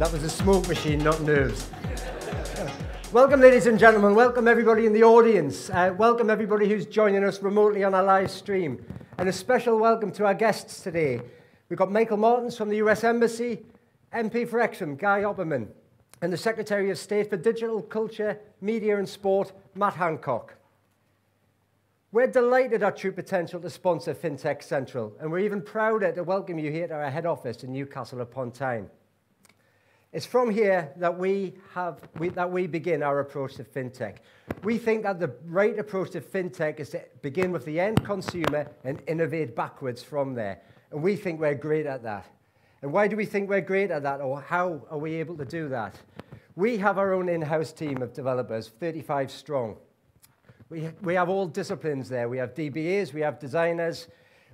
That was a smoke machine, not nerves. Welcome, ladies and gentlemen. Welcome, everybody in the audience. Welcome, everybody who's joining us remotely on our live stream. And a special welcome to our guests today. We've got Michael Martins from the US Embassy, MP for Exham, Guy Opperman, and the Secretary of State for Digital, Culture, Media and Sport, Matt Hancock. We're delighted at True Potential to sponsor FinTech Central, and we're even prouder to welcome you here to our head office in Newcastle upon Tyne. It's from here that we begin our approach to FinTech. We think that the right approach to FinTech is to begin with the end consumer and innovate backwards from there. And we think we're great at that. And why do we think we're great at that, or how are we able to do that? We have our own in-house team of developers, 35 strong. We have all disciplines there. We have DBAs, we have designers,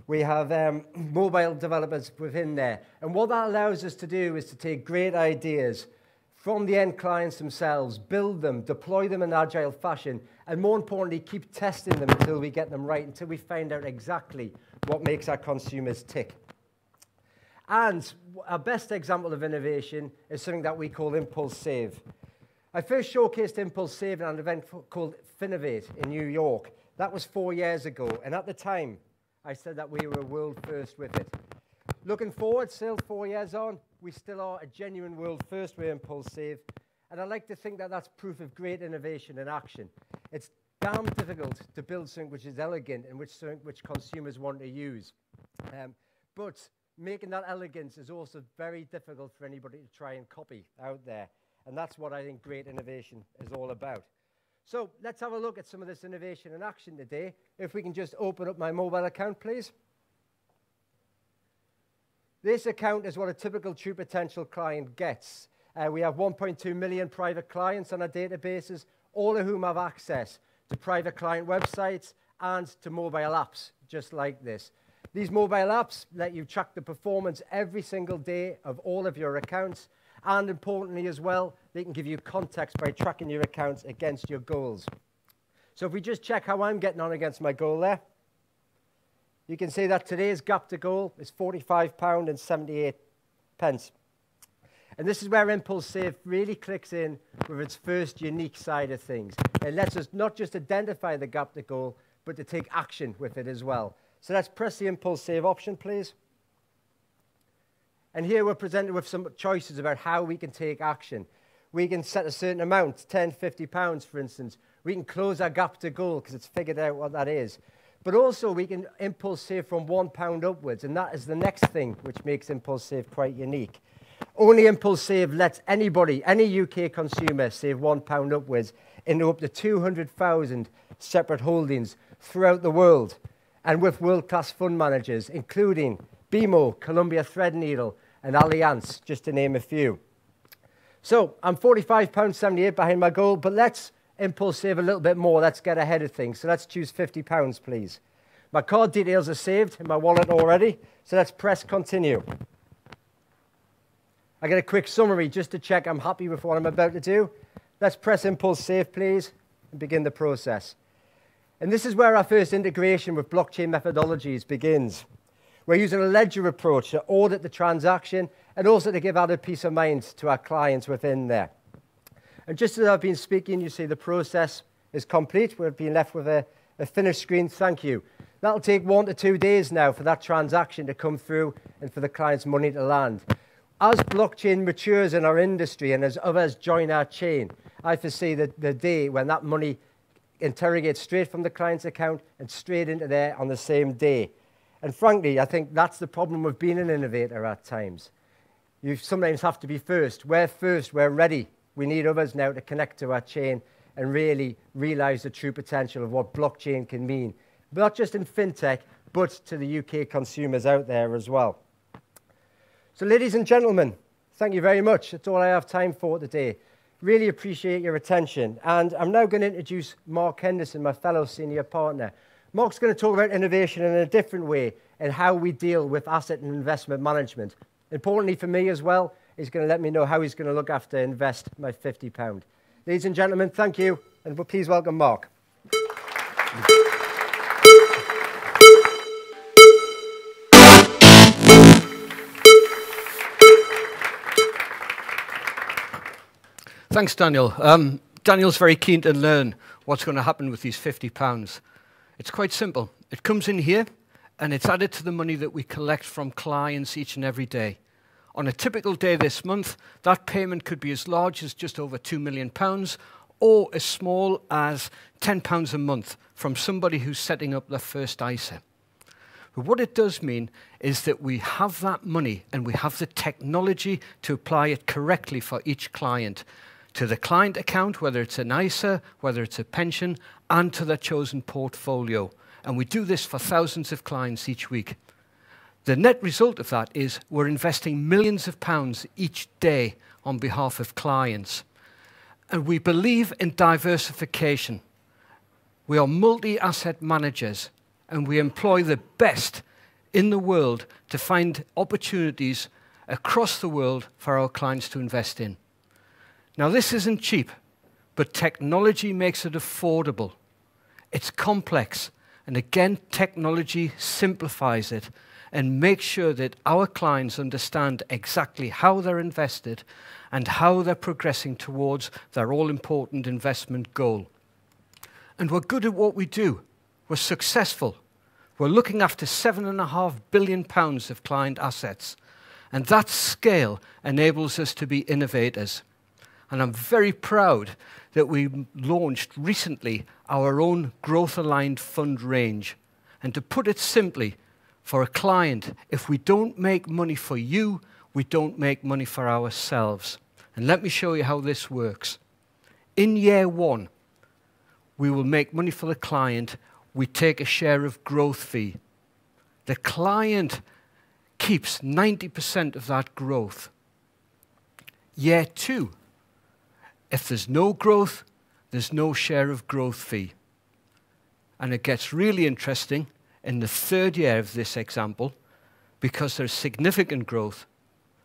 we have mobile developers within there. And what that allows us to do is to take great ideas from the end clients themselves, build them, deploy them in agile fashion, and more importantly, keep testing them until we get them right, until we find out exactly what makes our consumers tick. And our best example of innovation is something that we call Impulse Save. I first showcased Impulse Save at an event called Finovate in New York. That was 4 years ago, and at the time, I said that we were world first with it. Looking forward, still 4 years on, we still are a genuine world first with Impulse Save, and I like to think that that's proof of great innovation in action. It's damn difficult to build something which is elegant and which consumers want to use. But making that elegance is also very difficult for anybody to try and copy out there, and that's what I think great innovation is all about. So let's have a look at some of this innovation in action today. If we can just open up my mobile account, please. This account is what a typical True Potential client gets. We have 1.2 million private clients on our databases, all of whom have access to private client websites and to mobile apps, just like this. These mobile apps let you track the performance every single day of all of your accounts. And importantly as well, they can give you context by tracking your accounts against your goals. So if we just check how I'm getting on against my goal there, you can see that today's gap to goal is £45.78. And this is where Impulse Save really clicks in with its first unique side of things. It lets us not just identify the gap to goal, but to take action with it as well. So let's press the Impulse Save option, please. And here we're presented with some choices about how we can take action. We can set a certain amount, £10, £50, for instance. We can close our gap to goal because it's figured out what that is. But also we can Impulse Save from £1 upwards, and that is the next thing which makes Impulse Save quite unique. Only Impulse Save lets anybody, any UK consumer, save £1 upwards into up to 200,000 separate holdings throughout the world, and with world-class fund managers, including BMO, Columbia Threadneedle, and Allianz, just to name a few. So I'm £45.78 behind my goal, but let's Impulse Save a little bit more. Let's get ahead of things. So let's choose £50, please. My card details are saved in my wallet already, so let's press continue. I get a quick summary just to check I'm happy with what I'm about to do. Let's press Impulse Save, please, and begin the process. And this is where our first integration with blockchain methodologies begins. We're using a ledger approach to audit the transaction and also to give added peace of mind to our clients within there. And just as I've been speaking, you see the process is complete. We've been left with a finished screen. Thank you. That'll take 1 to 2 days now for that transaction to come through and for the client's money to land. As blockchain matures in our industry and as others join our chain, I foresee the day when that money interrogates straight from the client's account and straight into there on the same day. And frankly, I think that's the problem with being an innovator at times. You sometimes have to be first. We're first, we're ready. We need others now to connect to our chain and really realize the true potential of what blockchain can mean, not just in fintech, but to the UK consumers out there as well. So ladies and gentlemen, thank you very much. That's all I have time for today. Really appreciate your attention. And I'm now going to introduce Mark Henderson, my fellow senior partner. Mark's going to talk about innovation in a different way and how we deal with asset and investment management. Importantly for me as well, he's going to let me know how he's going to look after invest my £50. Ladies and gentlemen, thank you, and please welcome Mark. Thanks, Daniel. Daniel's very keen to learn what's going to happen with these £50. It's quite simple. It comes in here, and it's added to the money that we collect from clients each and every day. On a typical day this month, that payment could be as large as just over £2 million or as small as £10 a month from somebody who's setting up their first ISA. But what it does mean is that we have that money and we have the technology to apply it correctly for each client, to the client account, whether it's an ISA, whether it's a pension, and to their chosen portfolio. And we do this for thousands of clients each week. The net result of that is we're investing millions of pounds each day on behalf of clients. And we believe in diversification. We are multi-asset managers, and we employ the best in the world to find opportunities across the world for our clients to invest in. Now, this isn't cheap, but technology makes it affordable. It's complex, and again, technology simplifies it and makes sure that our clients understand exactly how they're invested and how they're progressing towards their all-important investment goal. And we're good at what we do. We're successful. We're looking after £7.5 billion of client assets. And that scale enables us to be innovators. And I'm very proud that we launched recently our own growth-aligned fund range. And to put it simply, for a client, if we don't make money for you, we don't make money for ourselves. And let me show you how this works. In year one, we will make money for the client. We take a share of growth fee. The client keeps 90% of that growth. Year two, if there's no growth, there's no share of growth fee. And it gets really interesting in the third year of this example because there's significant growth,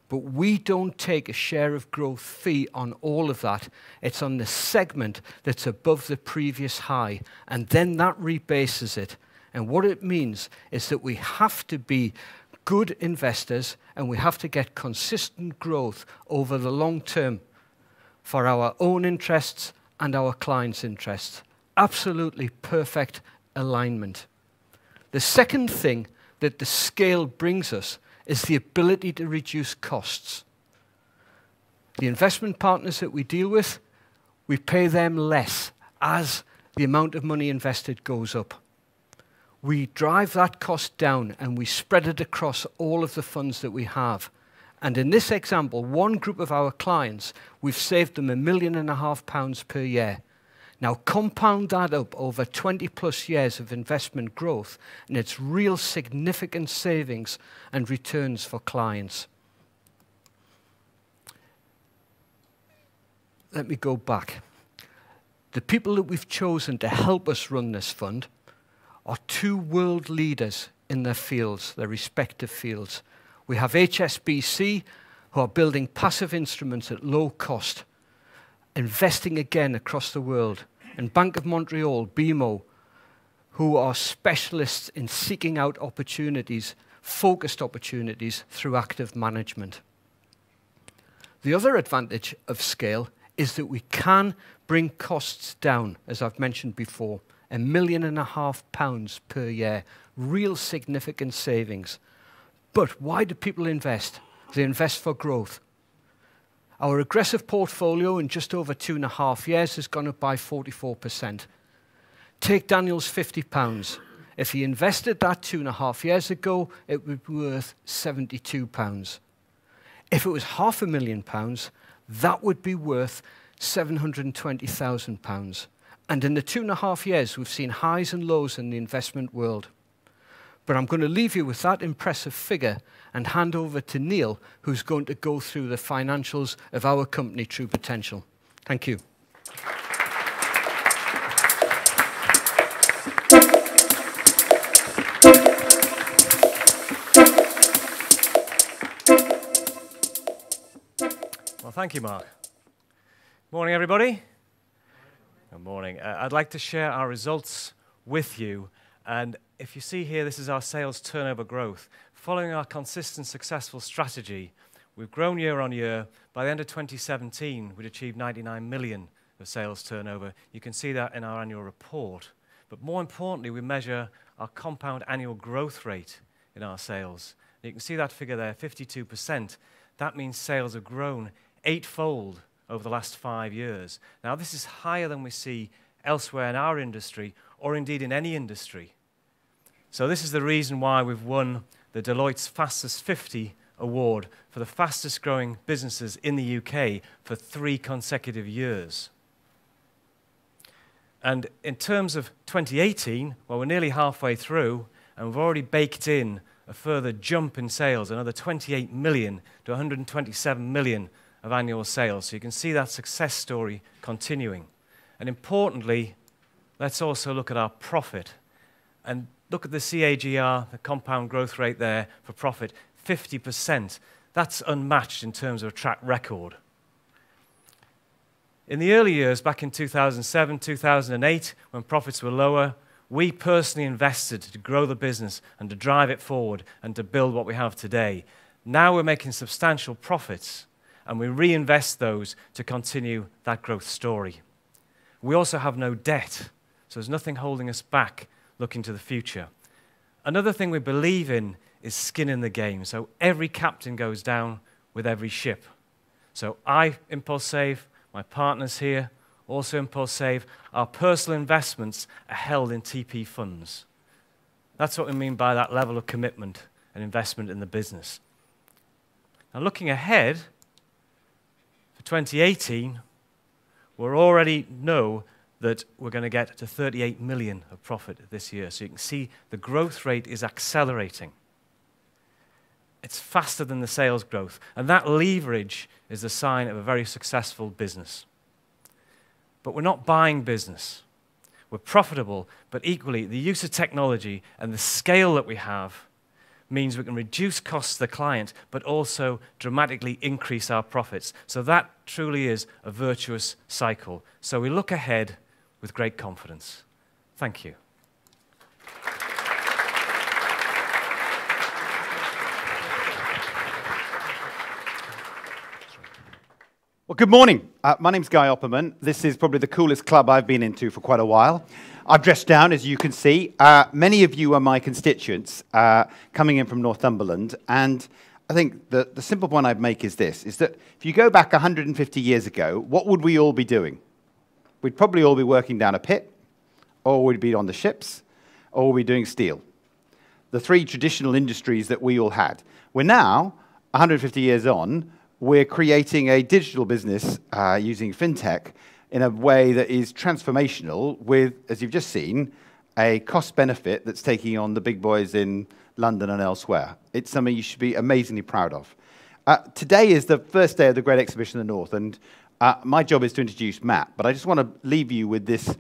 but we don't take a share of growth fee on all of that. It's on the segment that's above the previous high, and then that rebases it. And what it means is that we have to be good investors and we have to get consistent growth over the long term for our own interests and our clients' interests. Absolutely perfect alignment. The second thing that the scale brings us is the ability to reduce costs. The investment partners that we deal with, we pay them less as the amount of money invested goes up. We drive that cost down and we spread it across all of the funds that we have. And in this example, one group of our clients, we've saved them £1.5 million per year. Now compound that up over 20 plus years of investment growth, and it's real significant savings and returns for clients. Let me go back. The people that we've chosen to help us run this fund are two world leaders in their fields, their respective fields. We have HSBC, who are building passive instruments at low cost, investing again across the world, and Bank of Montreal, BMO, who are specialists in seeking out opportunities, focused opportunities through active management. The other advantage of scale is that we can bring costs down, as I've mentioned before, £1.5 million per year, real significant savings. But why do people invest? They invest for growth. Our aggressive portfolio in just over 2.5 years has gone up by 44%. Take Daniel's £50. If he invested that 2.5 years ago, it would be worth £72. If it was £500,000, that would be worth £720,000. And in the 2.5 years, we've seen highs and lows in the investment world. But I'm going to leave you with that impressive figure and hand over to Neil, who's going to go through the financials of our company, True Potential. Thank you. Well, thank you, Mark. Morning, everybody. Good morning. I'd like to share our results with you. And if you see here, this is our sales turnover growth. Following our consistent, successful strategy, We've grown year on year. By the end of 2017, we'd achieved 99 million of sales turnover. You can see that in our annual report. But more importantly, we measure our compound annual growth rate in our sales. You can see that figure there, 52%. That means sales have grown eightfold over the last 5 years. Now, this is higher than we see elsewhere in our industry, or indeed in any industry. So this is the reason why we've won the Deloitte's Fastest 50 award for the fastest growing businesses in the UK for 3 consecutive years. And in terms of 2018, well, we're nearly halfway through, and we've already baked in a further jump in sales, another 28 million to 127 million of annual sales. So you can see that success story continuing. And importantly, let's also look at our profit. And look at the CAGR, the compound growth rate there for profit, 50%. That's unmatched in terms of a track record. In the early years, back in 2007, 2008, when profits were lower, we personally invested to grow the business and to drive it forward and to build what we have today. Now we're making substantial profits, and we reinvest those to continue that growth story. We also have no debt, so there's nothing holding us back looking to the future. Another thing we believe in is skin in the game. So every captain goes down with every ship. So I impulse save, my partners here also impulse save. Our personal investments are held in TP funds. That's what we mean by that level of commitment and investment in the business. Now looking ahead, for 2018, we already know that we're going to get to 38 million of profit this year. So you can see the growth rate is accelerating. It's faster than the sales growth. And that leverage is a sign of a very successful business. But we're not buying business. We're profitable, but equally, the use of technology and the scale that we have means we can reduce costs to the client, but also dramatically increase our profits. So that truly is a virtuous cycle. So we look ahead with great confidence. Thank you. Well, good morning. My name's Guy Opperman. This is probably the coolest club I've been into for quite a while. I've dressed down, as you can see. Many of you are my constituents coming in from Northumberland, and I think the simple point I'd make is this, is that if you go back 150 years ago, what would we all be doing? We'd probably all be working down a pit, or we'd be on the ships, or we'd be doing steel. The 3 traditional industries that we all had. We're now, 150 years on, we're creating a digital business using fintech in a way that is transformational with, as you've just seen, a cost benefit that's taking on the big boys in London and elsewhere. It's something you should be amazingly proud of. Today is the first day of the Great Exhibition of the North, and my job is to introduce Matt, but I just want to leave you with this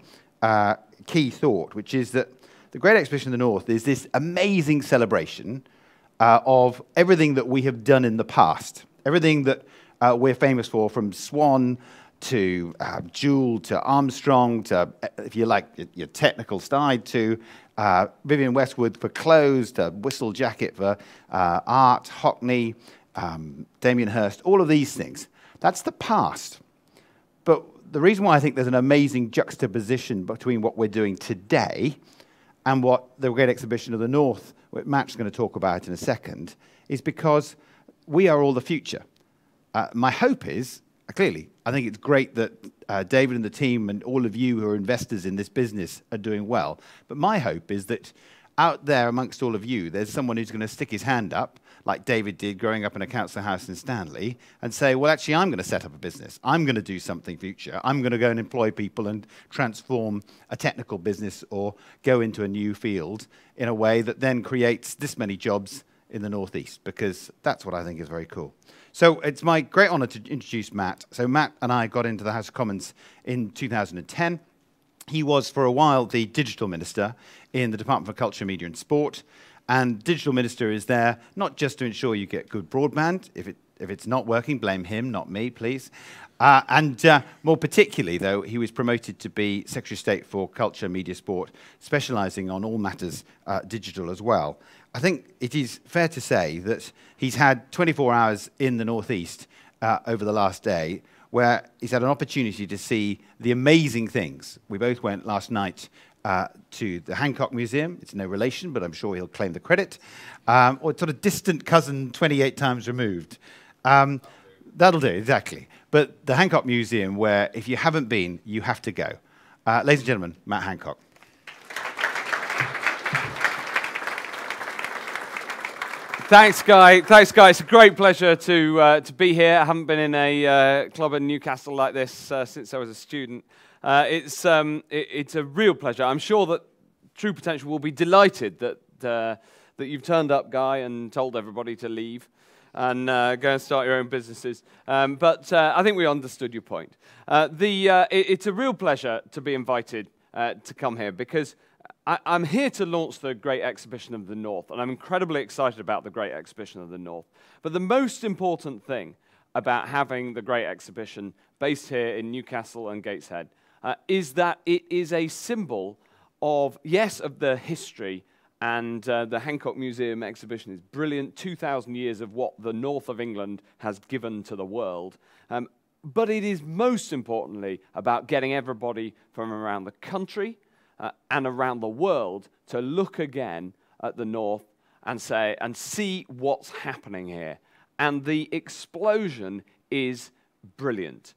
key thought, which is that the Great Exhibition of the North is this amazing celebration of everything that we have done in the past, everything that we're famous for, from Swan to Jewel to Armstrong to, if you like, your technical side, to Vivienne Westwood for clothes, to Whistle Jacket for art, Hockney, Damien Hirst, all of these things. That's the past. But the reason why I think there's an amazing juxtaposition between what we're doing today and what the Great Exhibition of the North, what Matt's going to talk about in a second, is because we are all the future. My hope is, clearly, I think it's great that David and the team and all of you who are investors in this business are doing well. But my hope is that out there amongst all of you, there's someone who's going to stick his hand up, like David did growing up in a council house in Stanley, and say, well, actually, I'm going to set up a business. I'm going to do something future. I'm going to go and employ people and transform a technical business or go into a new field in a way that then creates this many jobs in the Northeast, because that's what I think is very cool. So it's my great honor to introduce Matt. So Matt and I got into the House of Commons in 2010. He was, for a while, the digital minister in the Department for Culture, Media and Sport. And digital minister is there not just to ensure you get good broadband. If it's not working, blame him, not me, please. More particularly, though, he was promoted to be Secretary of State for Culture, Media, Sport, specialising on all matters digital as well. I think it is fair to say that he's had 24 hours in the Northeast over the last day, where he's had an opportunity to see the amazing things. We both went last night to the Hancock Museum. It's no relation, but I'm sure he'll claim the credit. Or sort of distant cousin 28 times removed. That'll do, exactly. But the Hancock Museum, where if you haven't been, you have to go. Ladies and gentlemen, Matt Hancock. Thanks, Guy. Thanks, Guy. It's a great pleasure to be here. I haven't been in a club in Newcastle like this since I was a student. It's a real pleasure. I'm sure that True Potential will be delighted that you've turned up, Guy, and told everybody to leave and go and start your own businesses. But I think we understood your point. It's a real pleasure to be invited to come here because I'm here to launch the Great Exhibition of the North, and I'm incredibly excited about the Great Exhibition of the North. But the most important thing about having the Great Exhibition based here in Newcastle and Gateshead is that it is a symbol of, yes, of the history, and the Hancock Museum exhibition is brilliant, 2,000 years of what the north of England has given to the world. But it is most importantly about getting everybody from around the country and around the world to look again at the north and see what's happening here. And the explosion is brilliant.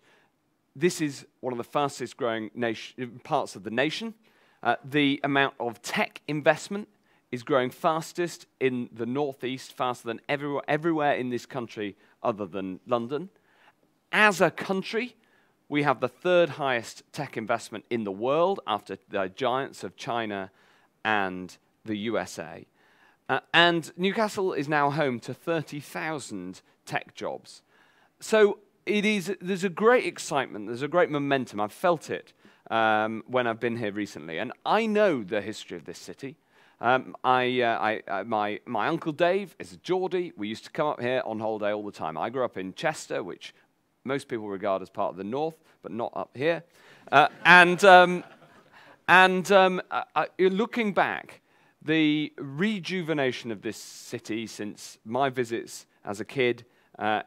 This is one of the fastest growing parts of the nation. The amount of tech investment is growing fastest in the northeast, faster than everywhere in this country other than London. As a country, we have the third highest tech investment in the world after the giants of China and the USA. And Newcastle is now home to 30,000 tech jobs. So there's a great excitement, there's a great momentum. I've felt it when I've been here recently. And I know the history of this city. My Uncle Dave is a Geordie. We used to come up here on holiday all the time. I grew up in Chester, which most people regard as part of the north, but not up here. Looking back, the rejuvenation of this city since my visits as a kid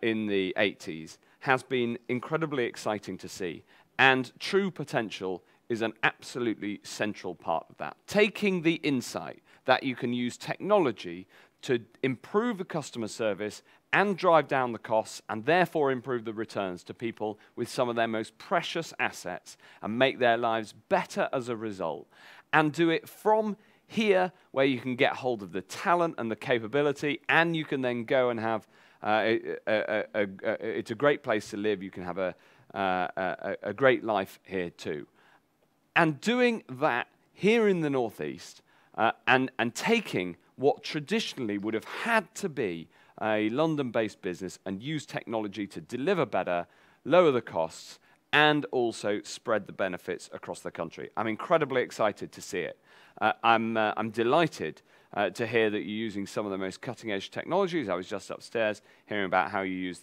in the 80s has been incredibly exciting to see. And True Potential is an absolutely central part of that. Taking the insight that you can use technology to improve the customer service and drive down the costs and therefore improve the returns to people with some of their most precious assets and make their lives better as a result. And do it from here where you can get hold of the talent and the capability, and you can then go and have, it's a great place to live. You can have a great life here too. And doing that here in the Northeast and taking what traditionally would have had to be a London-based business and use technology to deliver better, lower the costs, and also spread the benefits across the country. I'm incredibly excited to see it. I'm delighted to hear that you're using some of the most cutting-edge technologies. I was just upstairs hearing about how you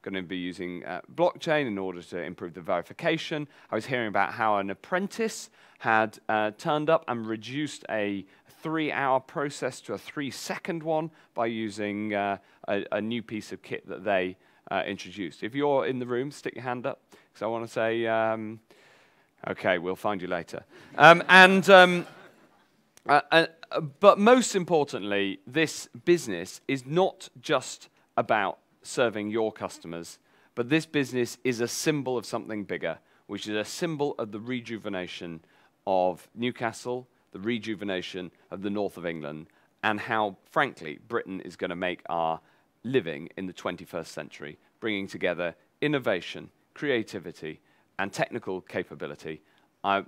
going to be using blockchain in order to improve the verification. I was hearing about how an apprentice had turned up and reduced a 3-hour process to a 3-second one by using a new piece of kit that they introduced. If you're in the room, stick your hand up, because I want to say, okay, we'll find you later. But most importantly, this business is not just about serving your customers, but this business is a symbol of something bigger, which is a symbol of the rejuvenation of Newcastle, the rejuvenation of the north of England, and how, frankly, Britain is going to make our living in the 21st century, bringing together innovation, creativity, and technical capability. I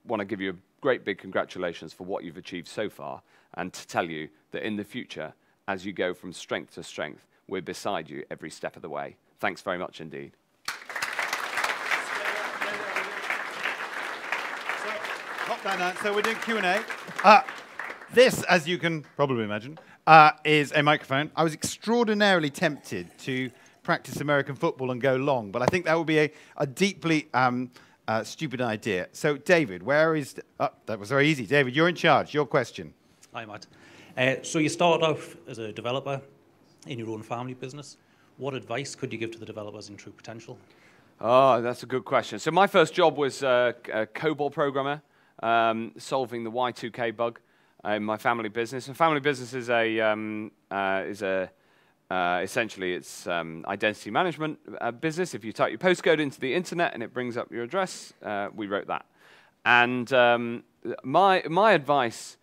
want to give you a great big congratulations for what you've achieved so far, and to tell you that in the future, as you go from strength to strength, we're beside you every step of the way. Thanks very much indeed. So we're doing Q&A. This, as you can probably imagine, is a microphone. I was extraordinarily tempted to practice American football and go long, but I think that would be a deeply stupid idea. So, David, where is... that was very easy. David, you're in charge. Your question. Hi, Matt. So you started off as a developer in your own family business. What advice could you give to the developers in True Potential? Oh, that's a good question. So my first job was a COBOL programmer, solving the Y2K bug in my family business. And family business is essentially it's identity management business. If you type your postcode into the internet and it brings up your address, we wrote that. And my advice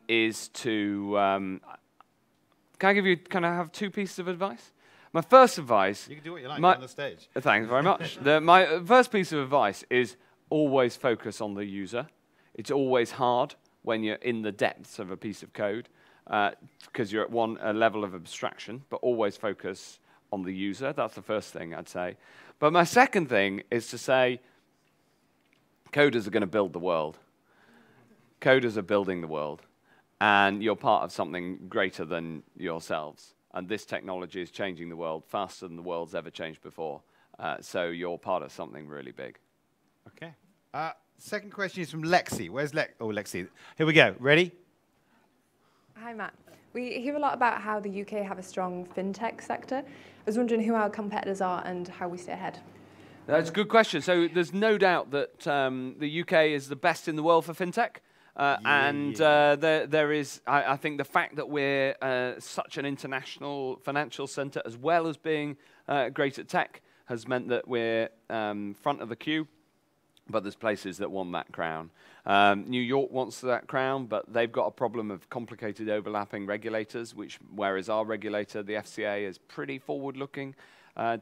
is to can I give you? Can I have two pieces of advice? My first advice. You can do what you like on the stage. Thanks very much. My first piece of advice is always focus on the user. It's always hard when you're in the depths of a piece of code because you're at a level of abstraction, but always focus on the user. That's the first thing I'd say. But my second thing is to say coders are going to build the world. Coders are building the world, and you're part of something greater than yourselves. And this technology is changing the world faster than the world's ever changed before. So you're part of something really big. Okay. Second question is from Lexi. Where's Lexi? Here we go. Ready? Hi, Matt. We hear a lot about how the UK have a strong fintech sector. I was wondering who our competitors are and how we stay ahead. That's a good question. So there's no doubt that the UK is the best in the world for fintech. There is, I think, the fact that we're such an international financial center, as well as being great at tech, has meant that we're front of the queue. But there's places that want that crown. New York wants that crown, but they've got a problem of complicated overlapping regulators, whereas our regulator, the FCA, is pretty forward-looking.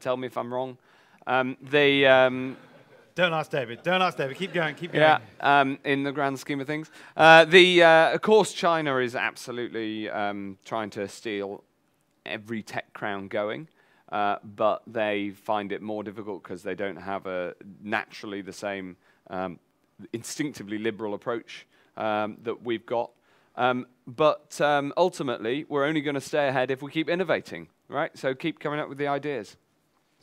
Tell me if I'm wrong. Don't ask David. Don't ask David. Keep going. Keep going. Yeah, in the grand scheme of things. Of course, China is absolutely trying to steal every tech crown going, but they find it more difficult because they don't have naturally the same instinctively liberal approach that we've got. But ultimately, we're only going to stay ahead if we keep innovating, right? So keep coming up with the ideas.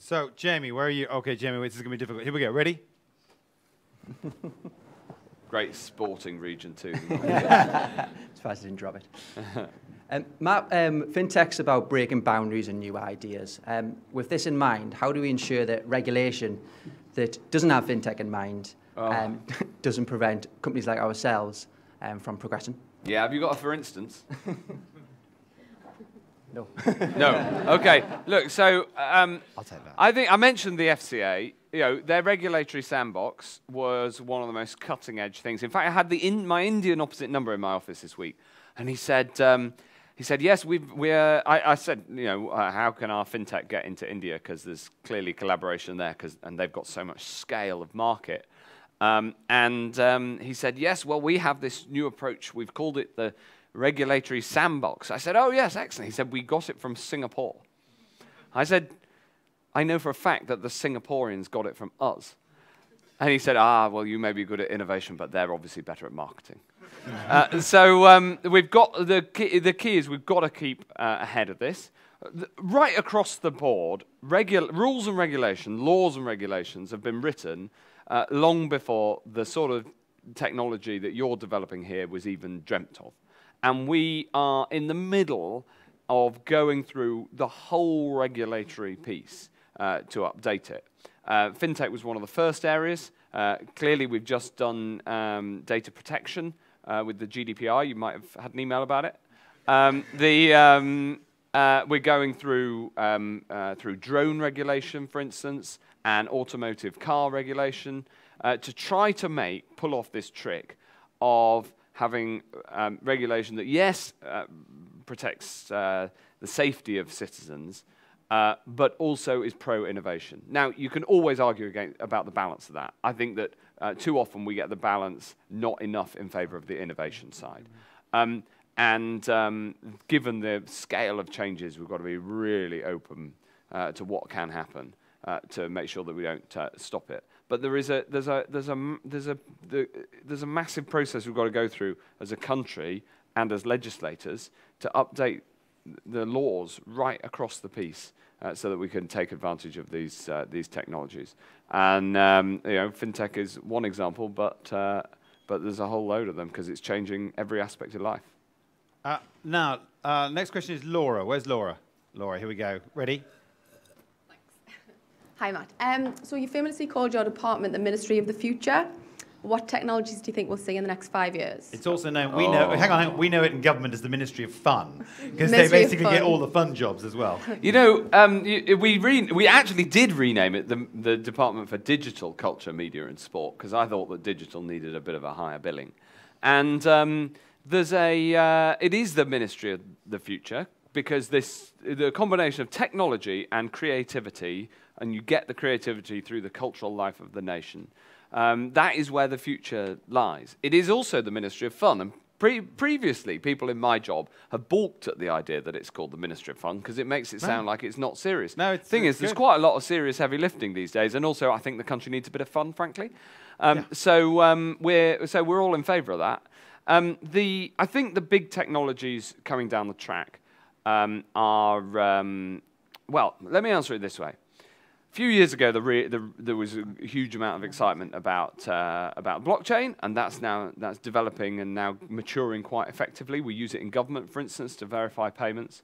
So, Jamie, where are you? Okay, Jamie, this is going to be difficult. Here we go. Ready? Great sporting region, too. Surprised I didn't drop it. Matt, fintech's about breaking boundaries and new ideas. With this in mind, how do we ensure that regulation that doesn't have fintech in mind doesn't prevent companies like ourselves from progressing? Yeah, have you got a for instance? No. No. Okay. Look, so I'll take that. I think I mentioned the FCA. You know, their regulatory sandbox was one of the most cutting-edge things. In fact, I had my Indian opposite number in my office this week, and he said, yes, I said, you know, how can our fintech get into India? Because there's clearly collaboration there, and they've got so much scale of market. He said, yes, well, we have this new approach. We've called it the regulatory sandbox. I said, oh, yes, excellent. He said, we got it from Singapore. I said, I know for a fact that the Singaporeans got it from us. And he said, well, you may be good at innovation, but they're obviously better at marketing. We've got the key is we've got to keep ahead of this. Right across the board, rules and regulation, laws and regulations have been written long before the sort of technology that you're developing here was even dreamt of. And we are in the middle of going through the whole regulatory piece to update it. Fintech was one of the first areas. Clearly, we've just done data protection with the GDPR. You might have had an email about it. We're going through drone regulation, for instance, and automotive car regulation to try to pull off this trick of having regulation that, yes, protects the safety of citizens, but also is pro-innovation. Now, you can always argue about the balance of that. I think that too often we get the balance not enough in favor of the innovation side. Given the scale of changes, we've got to be really open to what can happen to make sure that we don't stop it. But there's a massive process we've got to go through as a country and as legislators to update the laws right across the piece so that we can take advantage of these technologies. And fintech is one example, but there's a whole load of them because it's changing every aspect of life. Now, next question is Laura. Where's Laura? Laura, here we go. Ready? Hi, Matt. So you famously called your department the Ministry of the Future. What technologies do you think we'll see in the next 5 years? It's also known, hang on, we know it in government as the Ministry of Fun, because they basically get all the fun jobs as well. You know, we actually did rename it the Department for Digital, Culture, Media and Sport, because I thought that digital needed a bit of a higher billing. And it is the Ministry of the Future, because the combination of technology and creativity, and you get the creativity through the cultural life of the nation, that is where the future lies. It is also the Ministry of Fun, and previously people in my job have balked at the idea that it's called the Ministry of Fun because it makes it sound like it's not serious. No, the thing is, there's quite a lot of serious heavy lifting these days, and also I think the country needs a bit of fun, frankly. So we're all in favour of that. I think the big technologies coming down the track are, well, let me answer it this way. A few years ago, there was a huge amount of excitement about blockchain, and that's developing and now maturing quite effectively. We use it in government, for instance, to verify payments.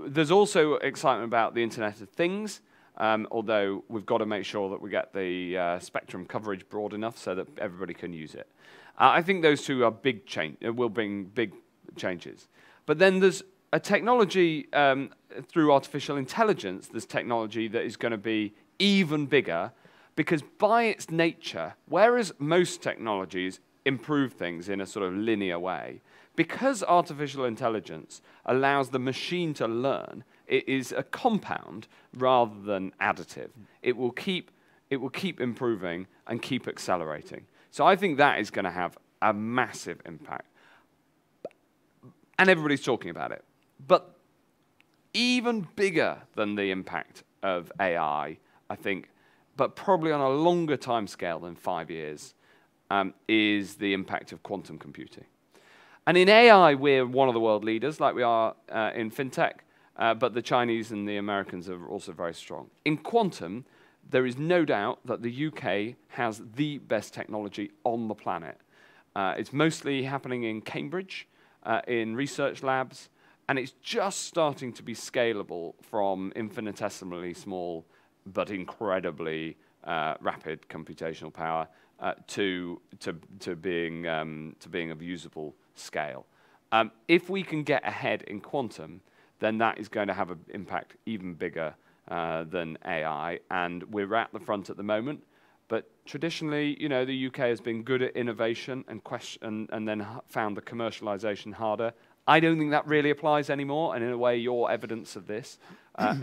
There's also excitement about the Internet of Things, although we've got to make sure that we get the spectrum coverage broad enough so that everybody can use it. I think those two are will bring big changes. But then there's a technology through artificial intelligence, there's technology that is going to be even bigger, because by its nature, whereas most technologies improve things in a sort of linear way, because artificial intelligence allows the machine to learn, it is a compound rather than additive. It will keep improving and keep accelerating. So I think that is going to have a massive impact. And everybody's talking about it. But even bigger than the impact of AI, I think, but probably on a longer time scale than 5 years, is the impact of quantum computing. And in AI, we're one of the world leaders, like we are in fintech, but the Chinese and the Americans are also very strong. In quantum, there is no doubt that the UK has the best technology on the planet. It's mostly happening in Cambridge, in research labs, and it's just starting to be scalable from infinitesimally small but incredibly rapid computational power to being of usable scale. If we can get ahead in quantum, then that is going to have an impact even bigger than AI, and we're at the front at the moment. But traditionally, you know, the UK has been good at innovation and then found the commercialization harder. I don't think that really applies anymore, and in a way, you're evidence of this.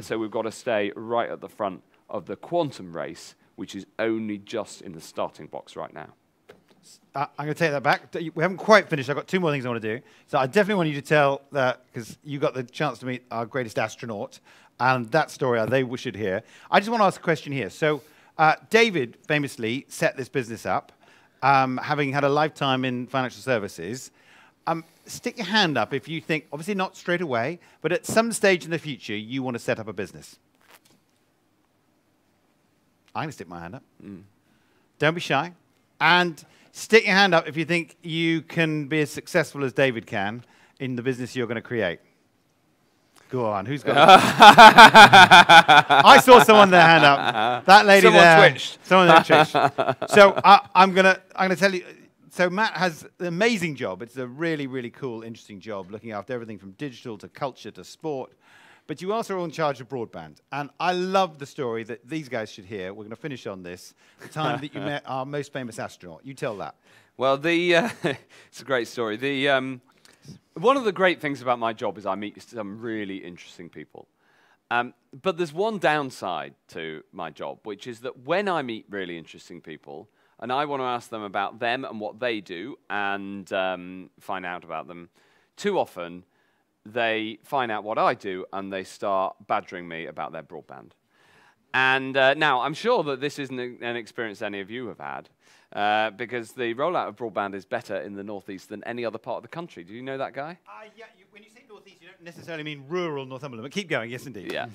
So we've got to stay right at the front of the quantum race, which is only just in the starting blocks right now. I'm going to take that back. We haven't quite finished. I've got two more things I want to do. So I definitely want you to tell that, because you got the chance to meet our greatest astronaut, and that story they should hear. I just want to ask a question here. So David famously set this business up, having had a lifetime in financial services. Stick your hand up if you think, obviously not straight away, but at some stage in the future, you want to set up a business. I'm going to stick my hand up. Don't be shy. And stick your hand up if you think you can be as successful as David can in the business you're going to create. Go on, who's got I saw someone there hand up. That lady there. Someone twitched. So I'm gonna tell you. So Matt has an amazing job. It's a really, really cool, interesting job, looking after everything from digital to culture to sport. But you also are in charge of broadband. And I love the story that these guys should hear. We're going to finish on this. The time that you met our most famous astronaut. You tell that. Well, it's a great story. One of the great things about my job is I meet some really interesting people. But there's one downside to my job, which is that when I meet really interesting people, and I want to ask them about them and what they do and find out about them, too often they find out what I do and they start badgering me about their broadband. And now, I'm sure that this isn't an experience any of you have had, because the rollout of broadband is better in the Northeast than any other part of the country. Do you know that guy? Yeah, when you say Northeast, you don't necessarily mean rural Northumberland, but keep going, yes indeed. Yeah,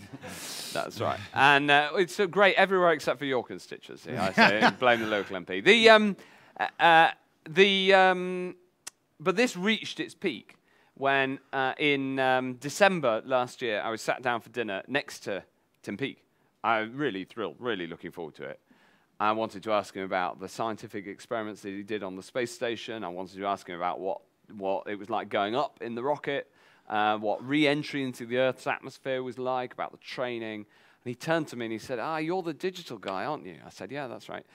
that's right. And it's so great everywhere except for your constituency. I say, blame the local MP. But this reached its peak when in December last year I was sat down for dinner next to Tim Peake. I was really thrilled, really looking forward to it. I wanted to ask him about the scientific experiments that he did on the space station. I wanted to ask him about what it was like going up in the rocket, what re-entry into the Earth's atmosphere was like, about the training. And he turned to me and he said, you're the digital guy, aren't you? I said, yeah, that's right.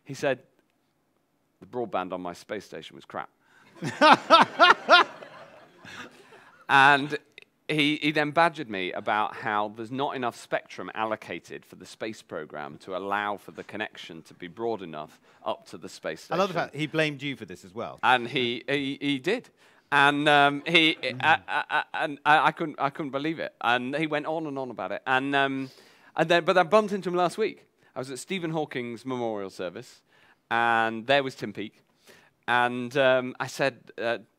He said, the broadband on my space station was crap. And he then badgered me about how there's not enough spectrum allocated for the space program to allow for the connection to be broad enough up to the space station. I love the fact he blamed you for this as well. And he did. And I couldn't believe it. And he went on and on about it. But I bumped into him last week. I was at Stephen Hawking's memorial service, and there was Tim Peake. And I said,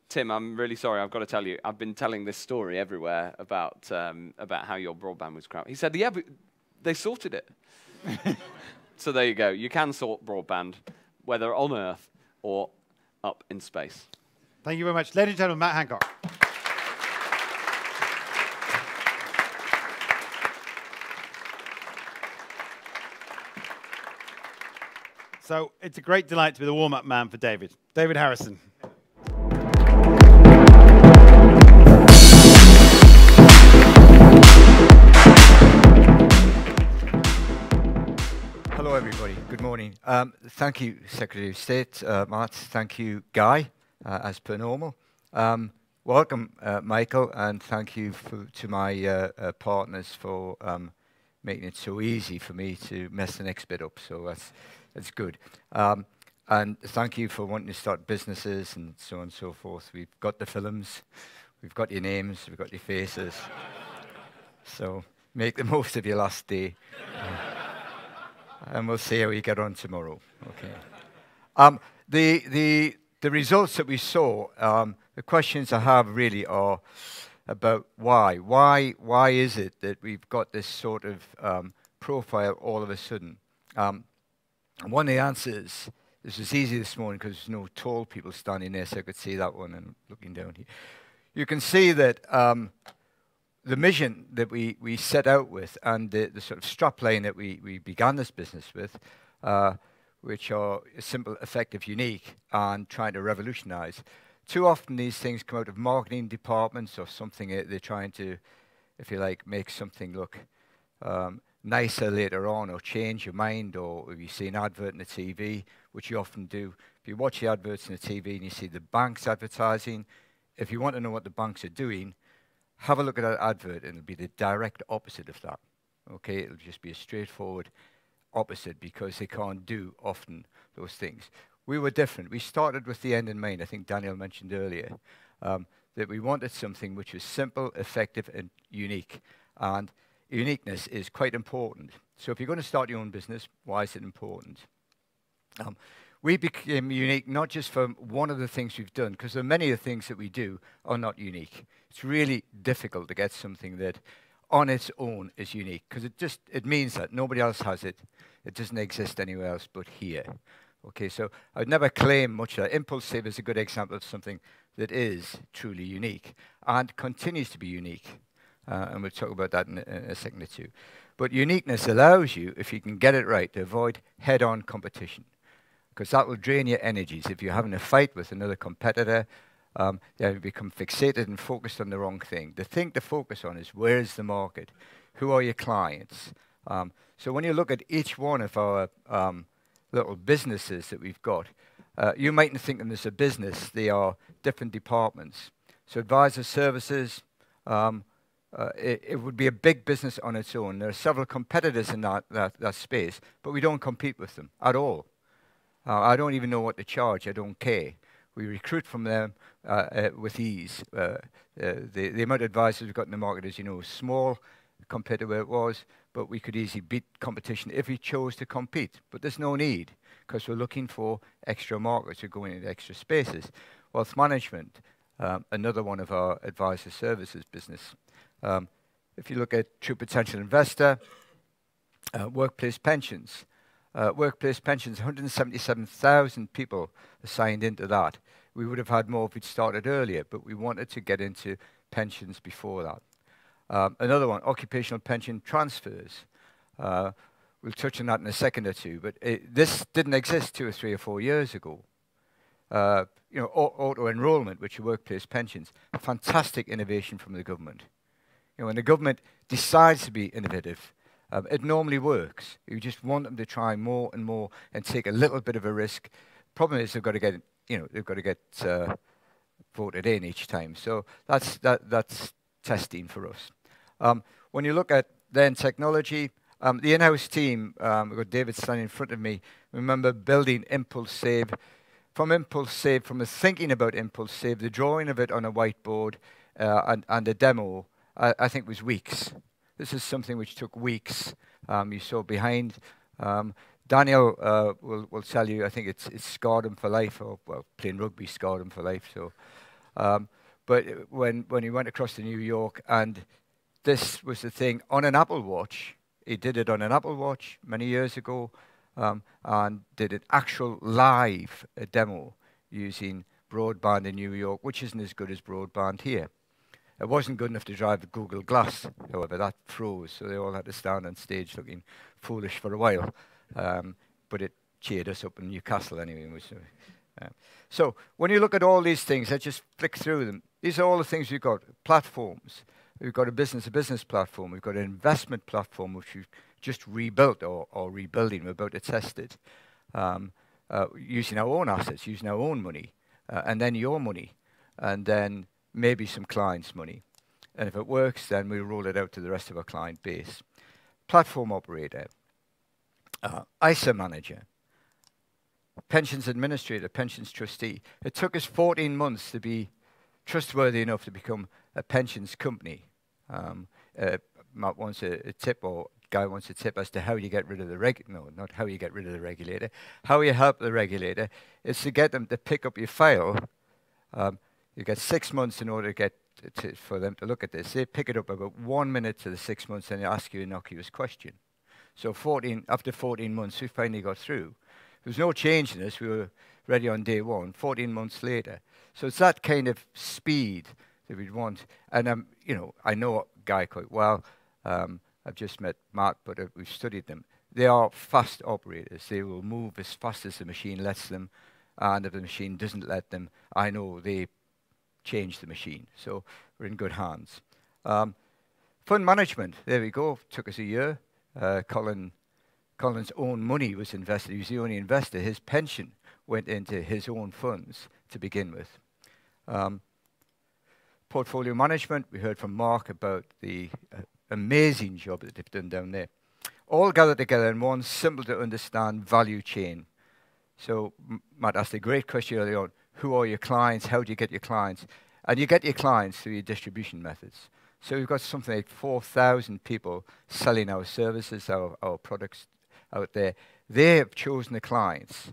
Tim, I'm really sorry, I've got to tell you, I've been telling this story everywhere about how your broadband was crap. He said, yeah, but they sorted it. So there you go. You can sort broadband, whether on Earth or up in space. Thank you very much. Ladies and gentlemen, Matt Hancock. So it's a great delight to be the warm-up man for David. David Harrison. Hello, everybody. Good morning. Thank you, Secretary of State, Matt. Thank you, Guy, as per normal. Welcome, Michael, and thank you to my partners for making it so easy for me to mess the next bit up. So that's good. And thank you for wanting to start businesses and so on and so forth. We've got the films, we've got your names, we've got your faces. So make the most of your last day. And we'll see how we get on tomorrow. Okay. The results that we saw, the questions I have really are about why. Why is it that we've got this sort of profile all of a sudden? And one of the answers, this was easy this morning because there's no tall people standing there, so I could see that one and looking down here. You can see that the mission that we set out with and the sort of strapline that we began this business with, which are simple, effective, unique, and trying to revolutionize. Too often these things come out of marketing departments or something. They're trying to, if you like, make something look nicer later on, or change your mind, or if you see an advert in the TV, which you often do. If you watch the adverts in the TV and you see the banks advertising, if you want to know what the banks are doing, have a look at that advert and it'll be the direct opposite of that. Okay, it'll just be a straightforward opposite because they can't do often those things. We were different. We started with the end in mind. I think Daniel mentioned earlier that we wanted something which was simple, effective, and unique. And uniqueness is quite important. So if you're going to start your own business, why is it important? We became unique not just from one of the things we've done, because there are many of the things that we do are not unique. It's really difficult to get something that on its own is unique, because it means that nobody else has it. It doesn't exist anywhere else but here. Okay, so I'd never claim much of that. Impulsive is a good example of something that is truly unique and continues to be unique. And we'll talk about that in a second or two. But uniqueness allows you, if you can get it right, to avoid head-on competition, because that will drain your energies. If you're having a fight with another competitor, you become fixated and focused on the wrong thing. The thing to focus on is, where is the market? Who are your clients? So when you look at each one of our little businesses that we've got, you mightn't think of them as a business. They are different departments. So advisor services, it would be a big business on its own. There are several competitors in that space, but we don't compete with them at all. I don't even know what to charge. I don't care. We recruit from them with ease. The amount of advisors we've got in the market, as you know, is small compared to where it was, but we could easily beat competition if we chose to compete. But there's no need, because we're looking for extra markets. We're going into extra spaces. Wealth management, another one of our advisor services business. If you look at True Potential Investor, workplace pensions. Workplace pensions, 177,000 people are signed into that. We would have had more if we'd started earlier, but we wanted to get into pensions before that. Another one, occupational pension transfers. We'll touch on that in a second or two, but this didn't exist 2 or 3 or 4 years ago. Auto-enrollment, which are workplace pensions, a fantastic innovation from the government. When the government decides to be innovative, it normally works. You just want them to try more and more and take a little bit of a risk. Problem is they've got to get voted in each time. So that's testing for us. When you look at then technology, the in-house team, we've got David standing in front of me. Remember building Impulse Save. From Impulse Save, from the thinking about Impulse Save, the drawing of it on a whiteboard and a demo, I think was weeks. This is something which took weeks. You saw behind. Daniel will tell you, I think it's scarred him for life, or well, playing rugby scarred him for life. So, but when he went across to New York, and this was the thing on an Apple Watch, he did it on an Apple Watch many years ago, and did an actual live demo using broadband in New York, which isn't as good as broadband here. It wasn't good enough to drive the Google Glass, however, that froze, so they all had to stand on stage looking foolish for a while. But it cheered us up in Newcastle anyway. So when you look at all these things, let's just flick through them. These are all the things we've got. Platforms. We've got a business-to-business platform. We've got an investment platform, which we've just rebuilt or rebuilding. We're about to test it. Using our own assets, using our own money, and then your money, and then maybe some clients' money. And if it works, then we'll roll it out to the rest of our client base. Platform operator, ISA manager, pensions administrator, pensions trustee. It took us 14 months to be trustworthy enough to become a pensions company. Matt wants a tip, or Guy wants a tip as to how you get rid of the not how you get rid of the regulator. How you help the regulator is to get them to pick up your file. You get 6 months in order to get for them to look at this. They pick it up about 1 minute to the 6 months, and they ask you an innocuous question. So after 14 months, we finally got through. There was no change in this. We were ready on day one, 14 months later. So it's that kind of speed that we'd want. And, I know Guy quite well. I've just met Matt, but we've studied them. They are fast operators. They will move as fast as the machine lets them. And if the machine doesn't let them, I know they change the machine. So we're in good hands. Fund management, there we go. Took us a year. Colin's own money was invested. He was the only investor. His pension went into his own funds to begin with. Portfolio management, we heard from Mark about the amazing job that they've done down there. All gathered together in one simple to understand value chain. So Matt asked a great question earlier on. Who are your clients? How do you get your clients? And you get your clients through your distribution methods. So we've got something like 4,000 people selling our services, our products out there. They have chosen the clients.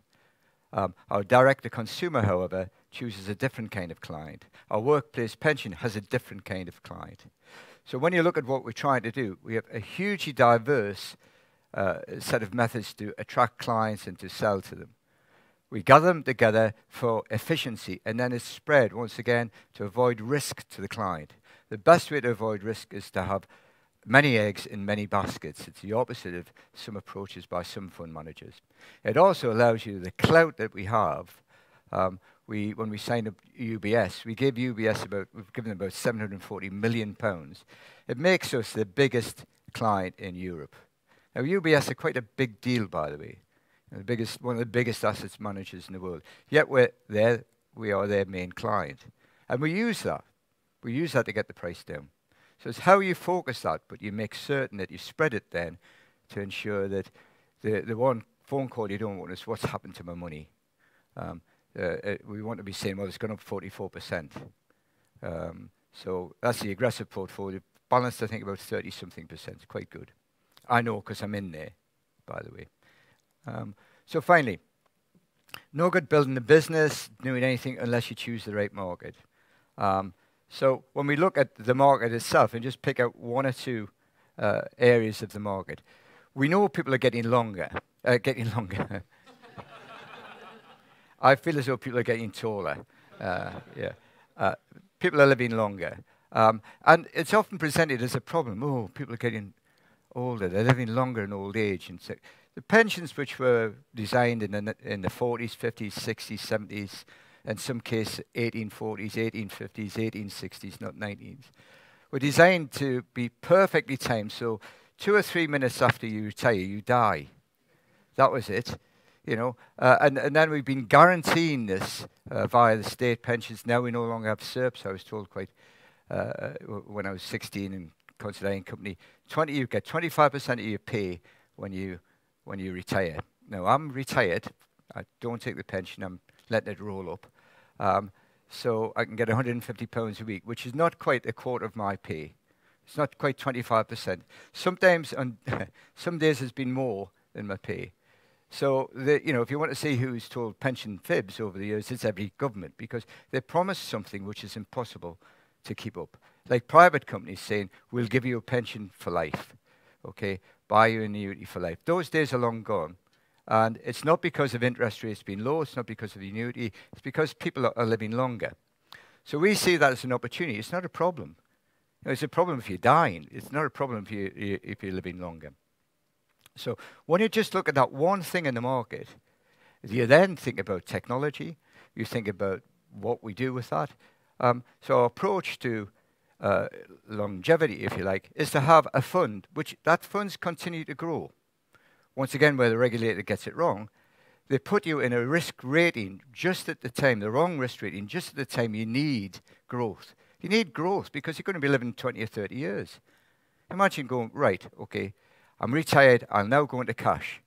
Our direct-to-consumer, however, chooses a different kind of client. Our workplace pension has a different kind of client. So when you look at what we're trying to do, we have a hugely diverse set of methods to attract clients and to sell to them. We gather them together for efficiency, and then it's spread, once again, to avoid risk to the client. The best way to avoid risk is to have many eggs in many baskets. It's the opposite of some approaches by some fund managers. It also allows you the clout that we have. When we signed up UBS, we've given them about £740 million. It makes us the biggest client in Europe. Now, UBS are quite a big deal, by the way. One of the biggest assets managers in the world. Yet we are their main client. And we use that. We use that to get the price down. So it's how you focus that, but you make certain that you spread it then to ensure that the one phone call you don't want is what's happened to my money. We want to be saying, well, it's gone up 44%. So that's the aggressive portfolio. Balanced, I think, about 30-something%. Quite good. I know because I'm in there, by the way. So finally, no good building a business, doing anything unless you choose the right market. So when we look at the market itself and just pick out one or two areas of the market, we know people are getting longer. I feel as though people are getting taller. Yeah. People are living longer. And it's often presented as a problem. Oh, people are getting older. They're living longer in old age. And so the pensions which were designed in the 40s, 50s, 60s, 70s, in some cases 1840s, 1850s, 1860s, not 19s, were designed to be perfectly timed. So 2 or 3 minutes after you retire, you die. That was it. You know, and then we've been guaranteeing this via the state pensions. Now we no longer have SERPs. I was told quite when I was 16 in consulting company, you get 25% of your pay when you retire. Now I'm retired. I don't take the pension. I'm letting it roll up. So I can get £150 a week, which is not quite a quarter of my pay. It's not quite 25%. Sometimes on some days it's been more than my pay. So, if you want to see who's told pension fibs over the years, it's every government, because they promise something which is impossible to keep up. Like private companies saying, we'll give you a pension for life, okay, buy you an annuity for life. Those days are long gone. And it's not because of interest rates being low, it's not because of the annuity, it's because people are living longer. So we see that as an opportunity. It's not a problem. It's a problem if you're dying. It's not a problem if you're living longer. So when you just look at that one thing in the market, you then think about technology, you think about what we do with that. So our approach to longevity, if you like, is to have a fund, which that funds continue to grow. Once again, where the regulator gets it wrong, they put you in a risk rating just at the time, the wrong risk rating, just at the time you need growth. You need growth because you're going to be living 20 or 30 years. Imagine going, right, okay, I'm retired, I'll now go into cash.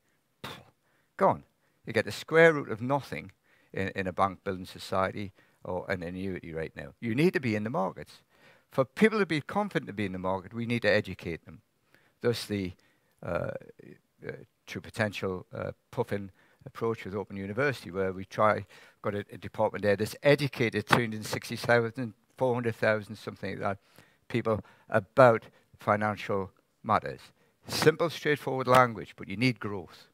Gone. You get the square root of nothing in a bank building society or an annuity right now. You need to be in the markets. For people to be confident to be in the market, we need to educate them. Thus the true potential puffin approach with Open University, where we got a department there that's educated 260,000, 400,000, something like that, people about financial matters. Simple, straightforward language, but you need growth.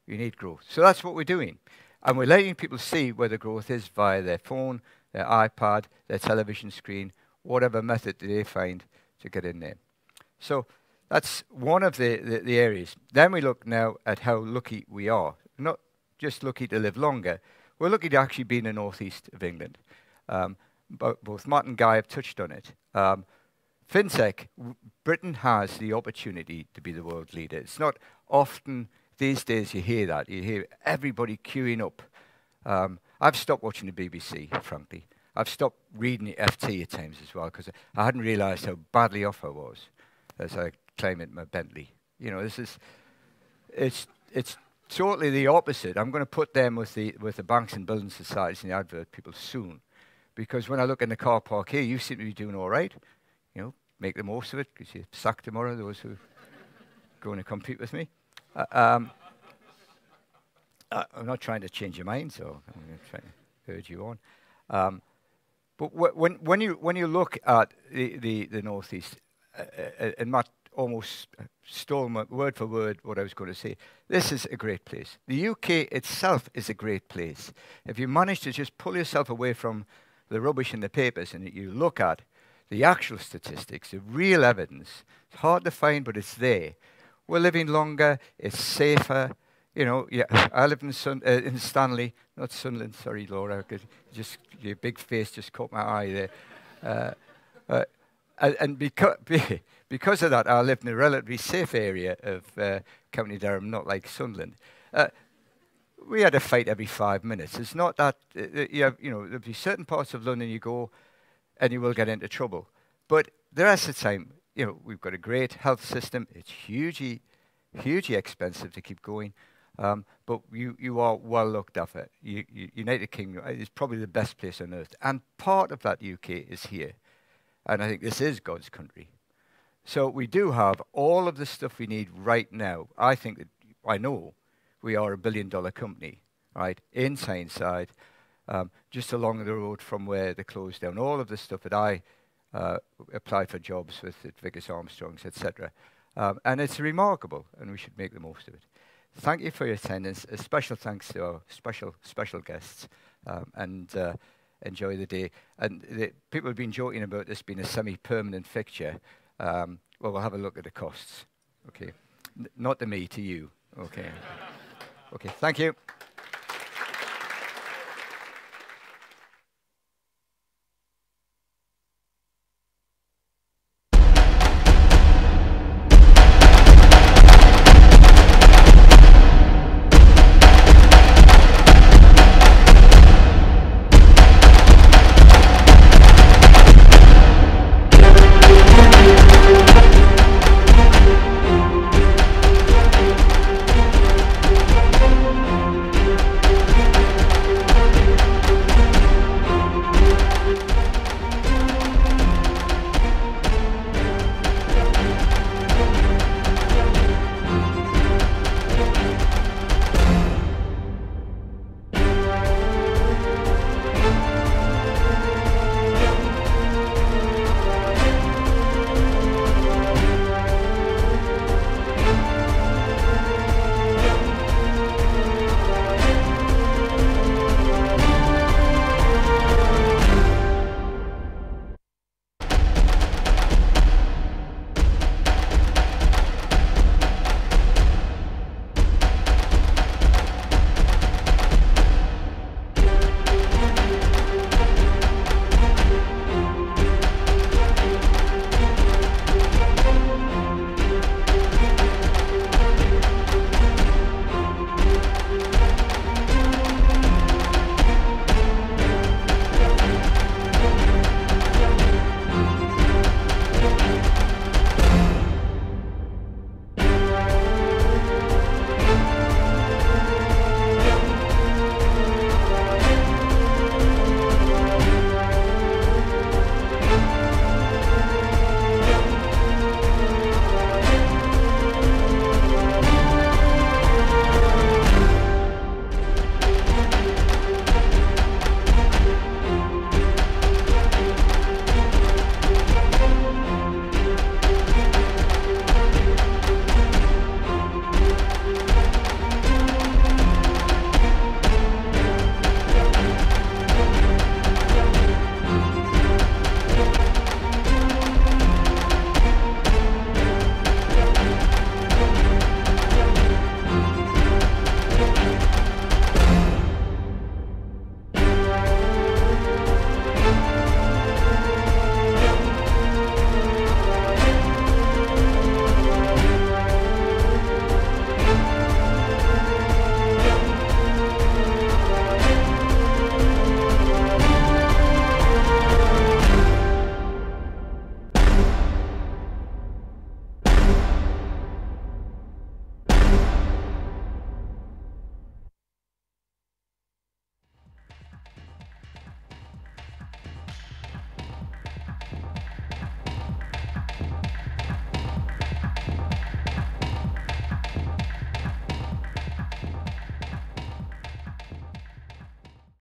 You need growth. So that's what we're doing. And we're letting people see where the growth is via their phone, their iPad, their television screen, whatever method they find to get in there. So that's one of the areas. Then we look now at how lucky we are. Not just lucky to live longer. We're lucky to actually be in the northeast of England. But both Matt and Guy have touched on it. FinTech, Britain has the opportunity to be the world leader. It's not often these days you hear that. You hear everybody queuing up. I've stopped watching the BBC, frankly. I've stopped reading the FT at times as well, because I hadn't realised how badly off I was as I climbed into my Bentley. You know, it's totally the opposite. I'm going to put them with the banks and building societies and the advert people soon, because when I look in the car park here, you seem to be doing all right. You know, make the most of it, because you're sacked tomorrow, those who are going to compete with me. I'm not trying to change your mind, so I'm going to try to urge you on. But when you look at the northeast, and Matt almost stole my word for word what I was going to say. This is a great place. The UK itself is a great place. If you manage to just pull yourself away from the rubbish in the papers and you look at the actual statistics, the real evidence, it's hard to find, but it's there. We're living longer, it's safer. You know, yeah, I live in Stanley, not Sunderland, sorry, Laura, just your big face just caught my eye there. And because of that, I live in a relatively safe area of County Durham, not like Sunderland. We had a fight every 5 minutes. It's not that, there'll be certain parts of London you go and you will get into trouble. But the rest of the time, we've got a great health system. It's hugely expensive to keep going. But you are well looked after. United Kingdom is probably the best place on earth. And part of that UK is here. And I think this is God's country. So we do have all of the stuff we need right now. I know we are a $1 billion company, right, in Tyneside, just along the road from where they closed down. All of the stuff that I applied for jobs with at Vickers Armstrongs, etc. And it's remarkable, and we should make the most of it. Thank you for your attendance. A special thanks to our special guests. And enjoy the day. And people have been joking about this being a semi-permanent fixture. Well, we'll have a look at the costs. Okay. Not to me, to you. Okay. Okay, thank you.